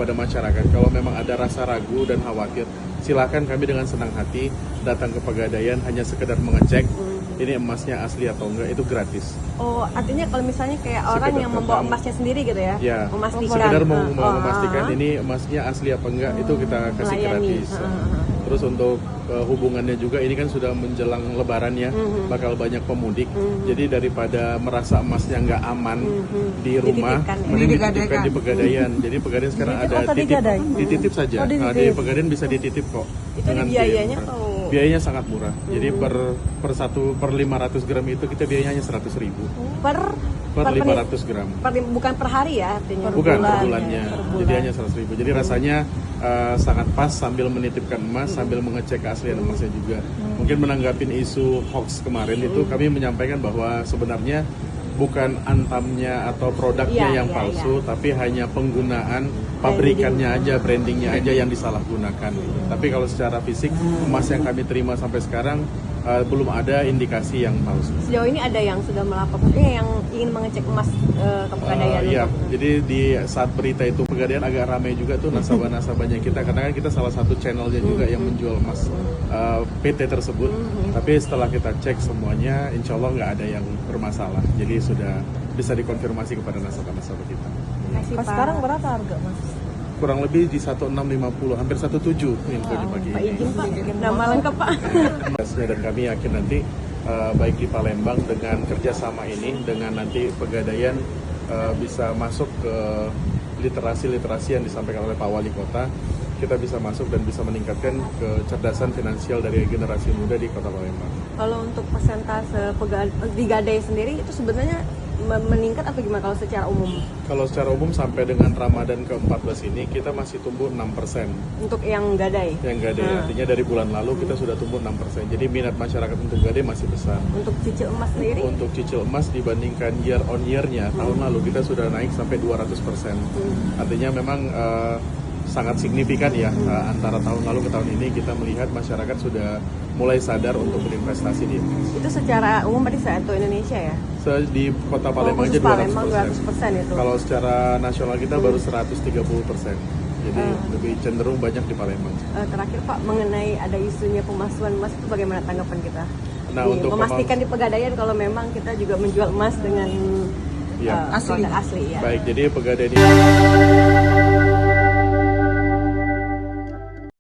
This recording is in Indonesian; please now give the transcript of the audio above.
kepada masyarakat, kalau memang ada rasa ragu dan khawatir, silakan, kami dengan senang hati datang ke Pegadaian hanya sekedar mengecek ini emasnya asli atau enggak, itu gratis. Oh, artinya kalau misalnya kayak orang Sekedar yang membawa datang. emasnya sendiri gitu ya? Ya, Memastikan. sekedar memastikan ini emasnya asli apa enggak, itu kita kasih Melayani. gratis. Terus untuk hubungannya juga, ini kan sudah menjelang Lebaran ya, bakal banyak pemudik. Jadi daripada merasa emasnya nggak aman di rumah, Dititipkan ya? mending dititipkan di Pegadaian. Jadi Pegadaian sekarang ada dititip saja. Nah, di Pegadaian bisa dititip kok. Itu ada biayanya atau? Biayanya sangat murah. Jadi per 500 gram itu kita biayanya hanya 100.000 per 500 gram. Bukan per hari ya artinya? Bukan per bulannya. Per bulan. Jadi hanya 100.000. Jadi rasanya sangat pas sambil menitipkan emas, sambil mengecek keaslian emasnya juga. Mungkin menanggapin isu hoax kemarin itu, kami menyampaikan bahwa sebenarnya bukan antamnya atau produknya yang palsu, tapi hanya penggunaan pabrikannya aja, brandingnya aja yang disalahgunakan. Tapi kalau secara fisik, emas yang kami terima sampai sekarang belum ada indikasi yang palsu. Sejauh ini ada yang sudah melaporkan, yang ingin mengecek emas ke Pegadaian? Iya, jadi di saat berita itu Pegadaian agak ramai juga tuh nasabah-nasabahnya kita, karena kan kita salah satu channelnya juga yang menjual emas PT tersebut. Tapi setelah kita cek semuanya, insya Allah nggak ada yang bermasalah. Jadi sudah bisa dikonfirmasi kepada nasabah-nasabah kita. Sekarang berapa harga mas? Kurang lebih di 1650, hampir 17 infonya pagi Pak ini. izin Pak, nama lengkap Pak. Dan kami yakin nanti baik di Palembang dengan kerjasama ini, dengan nanti Pegadaian bisa masuk ke literasi-literasi yang disampaikan oleh Pak Wali Kota, kita bisa masuk dan bisa meningkatkan kecerdasan finansial dari generasi muda di Kota Palembang. Kalau untuk persentase di Gadai sendiri itu sebenarnya meningkat atau gimana kalau secara umum? Kalau secara umum sampai dengan Ramadan ke-14 ini kita masih tumbuh 6%. Untuk yang Gadai? Yang Gadai, artinya dari bulan lalu kita sudah tumbuh 6%. Jadi minat masyarakat untuk Gadai masih besar. Untuk cicil emas sendiri? Untuk cicil emas dibandingkan year on year-nya, tahun lalu kita sudah naik sampai 200%. Artinya memang sangat signifikan ya, antara tahun lalu ke tahun ini kita melihat masyarakat sudah mulai sadar untuk berinvestasi di emas. Itu secara umum berarti satu Indonesia ya? Di Kota Palembang aja 200%. Palembang 200% itu. Kalau secara nasional kita baru 130%. Jadi lebih cenderung banyak di Palembang. Terakhir Pak, mengenai ada isunya pemalsuan emas itu bagaimana tanggapan kita? Nah, untuk memastikan di Pegadaian kalau memang kita juga menjual emas dengan ya, produk asli ya. Baik, jadi Pegadaian ini